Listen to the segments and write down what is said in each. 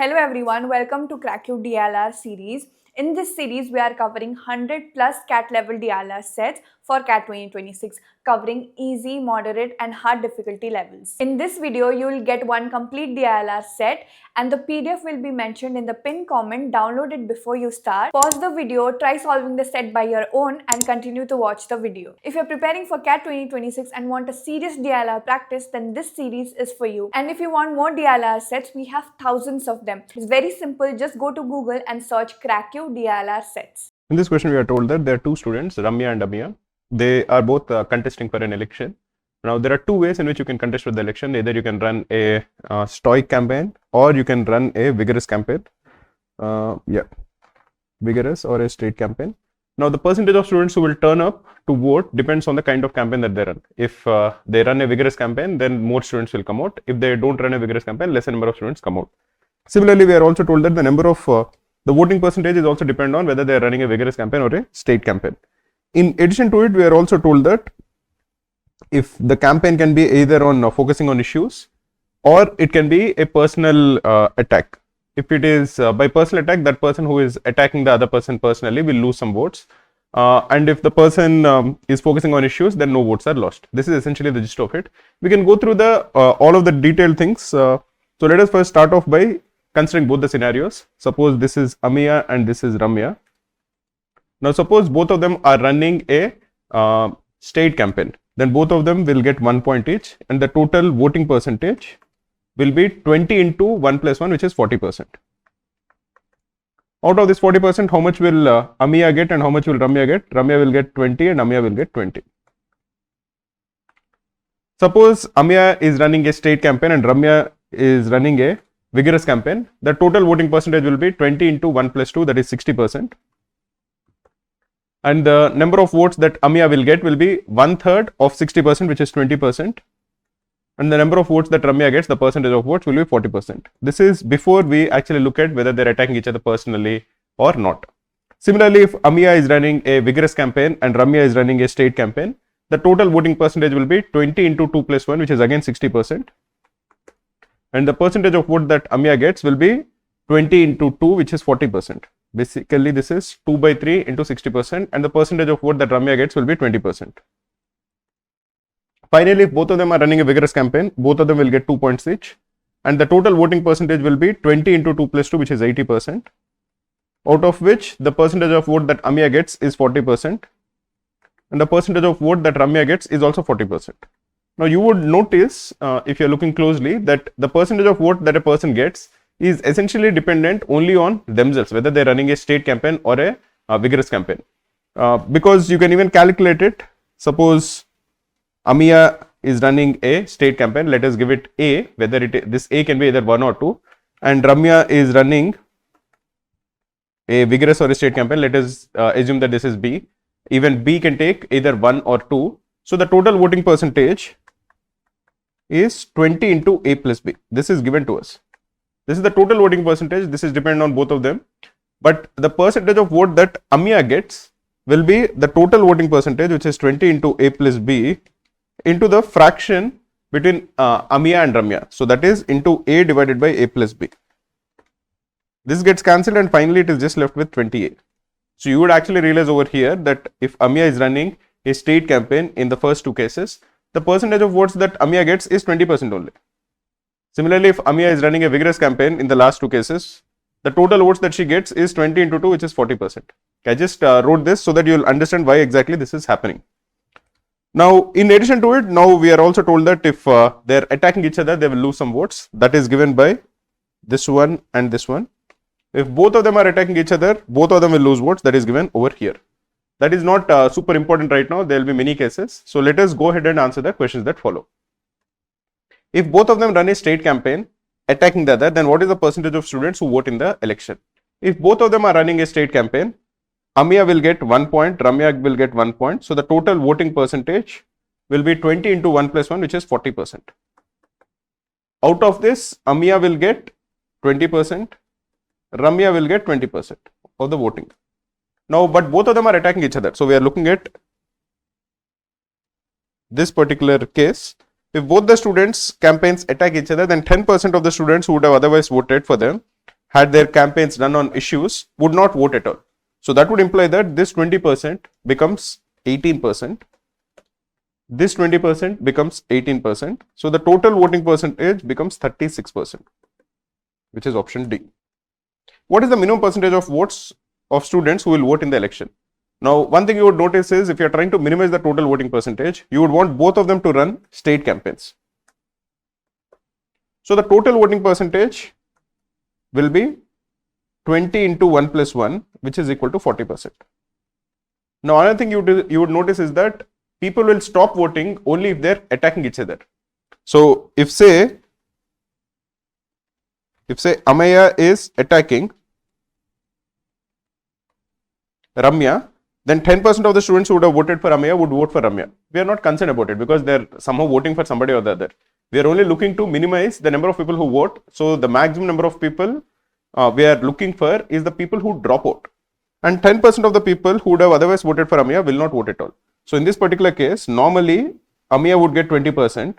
Hello everyone, welcome to Cracku DILR series. In this series, we are covering 100 plus CAT level DILR sets for CAT 2026, covering easy, moderate and hard difficulty levels. In this video, you will get one complete DILR set and the PDF will be mentioned in the pinned comment. Download it before you start. Pause the video, try solving the set by your own and continue to watch the video. If you're preparing for CAT 2026 and want a serious DILR practice, then this series is for you. And if you want more DILR sets, we have thousands of them. It's very simple, just go to Google and search Cracku DILR sets. In this question, we are told that there are two students, Ramya and Amiya. They are both contesting for an election. Now, there are two ways in which you can contest for the election. Either you can run a stoic campaign or you can run a vigorous campaign. Vigorous or a straight campaign. Now, the percentage of students who will turn up to vote depends on the kind of campaign that they run. If they run a vigorous campaign, then more students will come out. If they don't run a vigorous campaign, lesser number of students come out. Similarly, we are also told that the number of the voting percentage is also depend on whether they are running a vigorous campaign or a straight campaign. In addition to it, we are also told that if the campaign can be either on focusing on issues or it can be a personal attack. If it is by personal attack, that person who is attacking the other person personally will lose some votes. And if the person is focusing on issues, then no votes are lost. This is essentially the gist of it. We can go through the all of the detailed things. So let us first start off by considering both the scenarios. Suppose this is Amiya and this is Ramya. Now suppose both of them are running a state campaign. Then both of them will get 1 point each and the total voting percentage will be 20 into 1 plus 1, which is 40%. Out of this 40%, how much will Amiya get and how much will Ramya get? Ramya will get 20 and Amiya will get 20. Suppose Amiya is running a state campaign and Ramya is running a vigorous campaign. The total voting percentage will be 20 into 1 plus 2, that is 60%. And the number of votes that Amiya will get will be 1/3 of 60%, which is 20%. And the number of votes that Ramya gets, the percentage of votes will be 40%. This is before we actually look at whether they're attacking each other personally or not. Similarly, if Amiya is running a vigorous campaign and Ramya is running a state campaign, the total voting percentage will be 20 into 2 plus 1, which is again 60%. And the percentage of vote that Amiya gets will be 20 into 2, which is 40%. Basically, this is 2 by 3 into 60%, and the percentage of vote that Ramya gets will be 20%. Finally, if both of them are running a vigorous campaign, both of them will get 2 points each, and the total voting percentage will be 20 into 2 plus 2, which is 80%, out of which the percentage of vote that Amiya gets is 40%, and the percentage of vote that Ramya gets is also 40%. Now, you would notice, if you are looking closely, that the percentage of vote that a person gets is essentially dependent only on themselves, whether they are running a state campaign or a vigorous campaign. Because you can even calculate it. Suppose Amiya is running a state campaign, let us give it A, whether this A can be either 1 or 2, and Ramya is running a vigorous or a state campaign, let us assume that this is B. Even B can take either 1 or 2. So the total voting percentage is 20 into A plus B. This is given to us. This is the total voting percentage. This is dependent on both of them. But the percentage of vote that Amiya gets will be the total voting percentage, which is 20 into A plus B, into the fraction between Amiya and Ramya. So that is into A divided by A plus B. This gets cancelled and finally it is just left with 20A. So you would actually realize over here that if Amiya is running a state campaign in the first two cases, the percentage of votes that Amiya gets is 20% only. Similarly, if Amiya is running a vigorous campaign in the last two cases, the total votes that she gets is 20 into 2, which is 40%. I just wrote this so that you will understand why exactly this is happening. Now, in addition to it, now we are also told that if they are attacking each other, they will lose some votes. That is given by this one and this one. If both of them are attacking each other, both of them will lose votes. That is given over here. That is not super important right now. There will be many cases. So let us go ahead and answer the questions that follow. If both of them run a state campaign attacking the other, then what is the percentage of students who vote in the election? If both of them are running a state campaign, Amiya will get 1 point, Ramya will get 1 point. So the total voting percentage will be 20 into 1 plus 1, which is 40%. Out of this, Amiya will get 20%, Ramya will get 20% of the voting. Now, but both of them are attacking each other. So we are looking at this particular case. If both the students' campaigns attack each other, then 10% of the students who would have otherwise voted for them had their campaigns run on issues would not vote at all. So that would imply that this 20% becomes 18%. This 20% becomes 18%. So the total voting percentage becomes 36%, which is option D. What is the minimum percentage of votes of students who will vote in the election? Now, one thing you would notice is if you are trying to minimize the total voting percentage, you would want both of them to run state campaigns. So the total voting percentage will be 20 into 1 plus 1, which is equal to 40%. Now, another thing you would notice is that people will stop voting only if they're attacking each other. So if say Amaya is attacking Ramya, then 10% of the students who would have voted for Amaya would vote for Ramya. We are not concerned about it because they're somehow voting for somebody or the other. We are only looking to minimize the number of people who vote. So the maximum number of people we are looking for is the people who drop out. And 10% of the people who would have otherwise voted for Amaya will not vote at all. So in this particular case, normally Amaya would get 20%,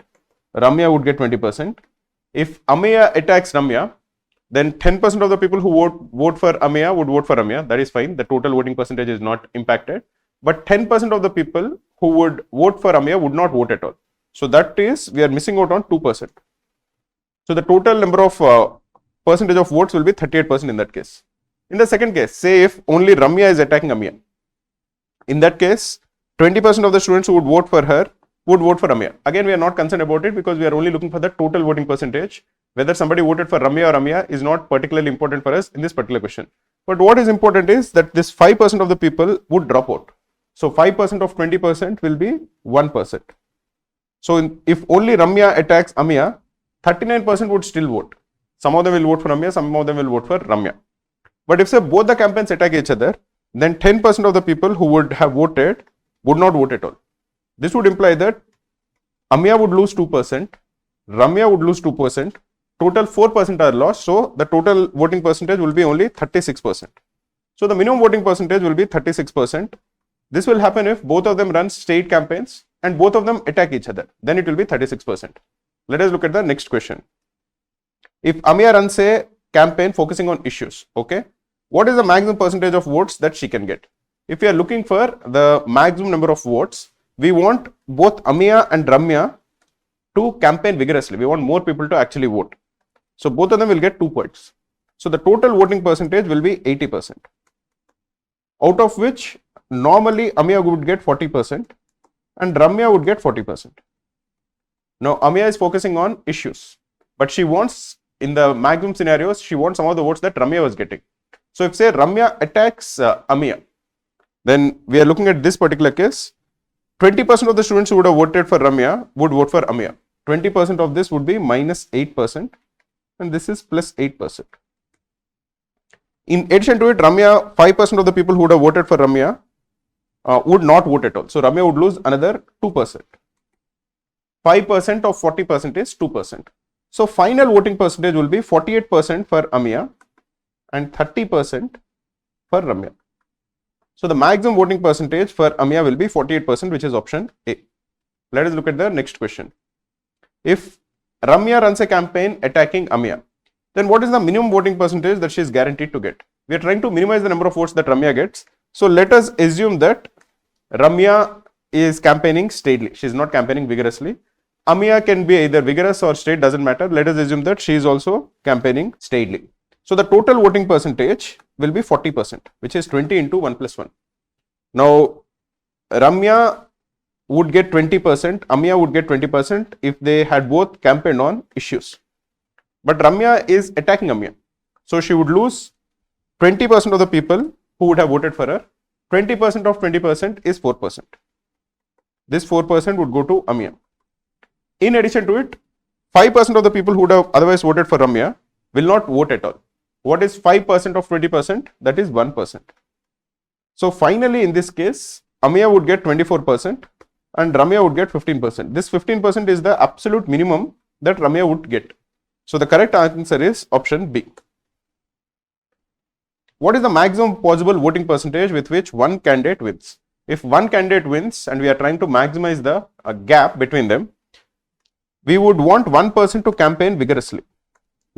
Ramya would get 20%. If Amaya attacks Ramya, then 10% of the people who vote for Amaya would vote for Ramya. That is fine. The total voting percentage is not impacted. But 10% of the people who would vote for Amaya would not vote at all. So that is, we are missing out on 2%. So the total number of percentage of votes will be 38% in that case. In the second case, say if only Ramya is attacking Amaya. In that case, 20% of the students who would vote for her would vote for Ramya. Again, we are not concerned about it because we are only looking for the total voting percentage. Whether somebody voted for Ramya or Amaya is not particularly important for us in this particular question. But what is important is that this 5% of the people would drop out. So 5% of 20% will be 1%. So if only Ramya attacks Amaya, 39% would still vote. Some of them will vote for Ramya, some of them will vote for Ramya. But if say both the campaigns attack each other, then 10% of the people who would have voted would not vote at all. This would imply that Amaya would lose 2%, Ramya would lose 2%, total 4% are lost. So the total voting percentage will be only 36%. So the minimum voting percentage will be 36%. This will happen if both of them run state campaigns and both of them attack each other. Then it will be 36%. Let us look at the next question. If Amaya runs a campaign focusing on issues, okay, what is the maximum percentage of votes that she can get? If we are looking for the maximum number of votes, we want both Amaya and Ramya to campaign vigorously. We want more people to actually vote. So both of them will get 2 points. So the total voting percentage will be 80%. Out of which normally Amaya would get 40% and Ramya would get 40%. Now Amaya is focusing on issues, but she wants, in the maximum scenarios, she wants some of the votes that Ramya was getting. So if say Ramya attacks Amaya, then we are looking at this particular case. 20% of the students who would have voted for Ramya would vote for Amaya. 20% of this would be minus 8% and this is plus 8%. In addition to it, Ramya, 5% of the people who would have voted for Ramya would not vote at all. So Ramya would lose another 2%. 5% of 40% is 2%. So final voting percentage will be 48% for Amaya and 30% for Ramya. So the maximum voting percentage for Amaya will be 48%, which is option A. Let us look at the next question. If Ramya runs a campaign attacking Amaya, then what is the minimum voting percentage that she is guaranteed to get? We are trying to minimize the number of votes that Ramya gets. So let us assume that Ramya is campaigning stately. She is not campaigning vigorously. Amaya can be either vigorous or state, doesn't matter. Let us assume that she is also campaigning stately. So the total voting percentage will be 40%, which is 20 into 1 plus 1. Now, Ramya would get 20%, Amaya would get 20% if they had both campaigned on issues. But Ramya is attacking Amaya. So she would lose 20% of the people who would have voted for her. 20% of 20% is 4%. This 4% would go to Amaya. In addition to it, 5% of the people who would have otherwise voted for Ramya will not vote at all. What is 5% of 20%? That is 1%. So finally, in this case, Amaya would get 24% and Ramya would get 15%. This 15% is the absolute minimum that Ramya would get. So the correct answer is option B. What is the maximum possible voting percentage with which one candidate wins? If one candidate wins and we are trying to maximize the gap between them, we would want one person to campaign vigorously.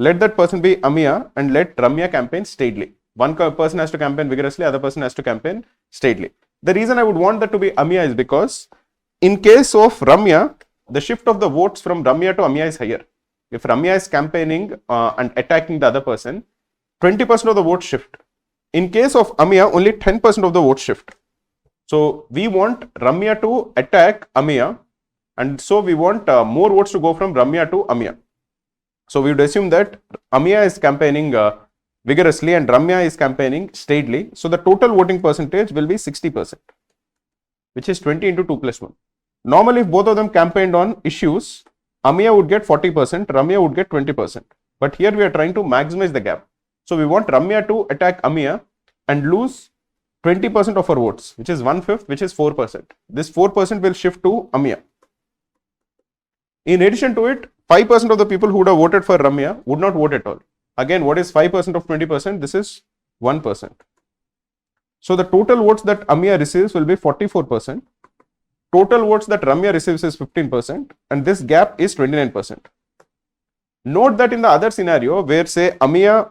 let that person be Amiya and let Ramya campaign steadily. One person has to campaign vigorously, other person has to campaign steadily. The reason I would want that to be Amiya is because in case of Ramya, the shift of the votes from Ramya to Amiya is higher. If Ramya is campaigning and attacking the other person, 20% of the votes shift. In case of Amiya, only 10% of the votes shift. So we want Ramya to attack Amiya, and so we want more votes to go from Ramya to Amiya. So we would assume that Amiya is campaigning vigorously and Ramya is campaigning steadily. So the total voting percentage will be 60%, which is 20 into 2 plus 1. Normally, if both of them campaigned on issues, Amiya would get 40%, Ramya would get 20%. But here we are trying to maximize the gap. So we want Ramya to attack Amiya and lose 20% of her votes, which is 1/5, which is 4%. This 4% will shift to Amiya. In addition to it, 5% of the people who would have voted for Ramya would not vote at all. Again, what is 5% of 20%? This is 1%. So the total votes that Amiya receives will be 44%. Total votes that Ramya receives is 15%, and this gap is 29%. Note that in the other scenario where say Amiya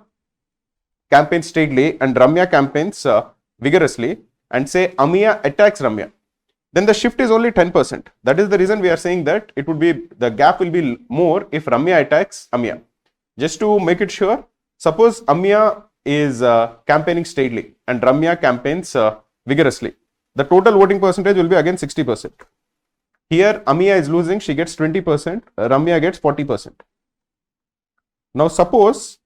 campaigns steadily and Ramya campaigns vigorously, and say Amiya attacks Ramya, then the shift is only 10%. That is the reason we are saying that it would be, the gap will be more if Ramya attacks Amiya. Just to make it sure, suppose Amiya is campaigning steadily and Ramya campaigns vigorously. The total voting percentage will be again 60%. Here Amiya is losing, she gets 20%, Ramya gets 40%. Now suppose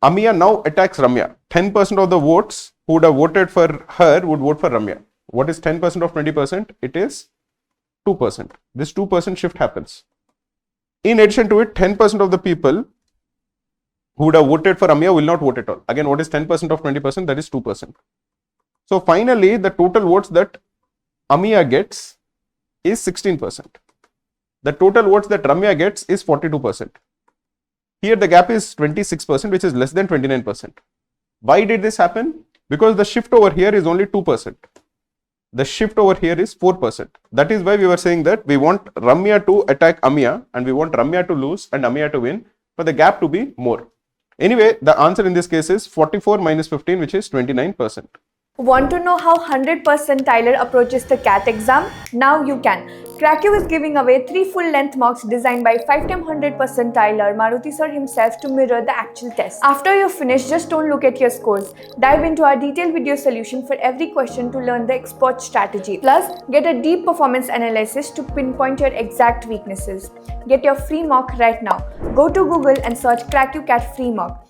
Amiya now attacks Ramya. 10% of the votes who would have voted for her would vote for Ramya. What is 10% of 20%? It is 2%. This 2% shift happens. In addition to it, 10% of the people who would have voted for Amiya will not vote at all. Again, what is 10% of 20%? That is 2%. So finally, the total votes that Amiya gets is 16%. The total votes that Ramya gets is 42%. Here the gap is 26%, which is less than 29%. Why did this happen? Because the shift over here is only 2%. The shift over here is 4%. That is why we were saying that we want Ramya to attack Amiya and we want Ramya to lose and Amiya to win, for the gap to be more. Anyway, the answer in this case is 44 minus 15, which is 29%. Want to know how 100 percentiler approaches the CAT exam? Now you can. Cracku is giving away 3 full-length mocks designed by 5x 100 percentiler Maruti sir himself to mirror the actual test. After you finish, just don't look at your scores. Dive into our detailed video solution for every question to learn the expert strategy. Plus, get a deep performance analysis to pinpoint your exact weaknesses. Get your free mock right now. Go to Google and search Cracku CAT free mock.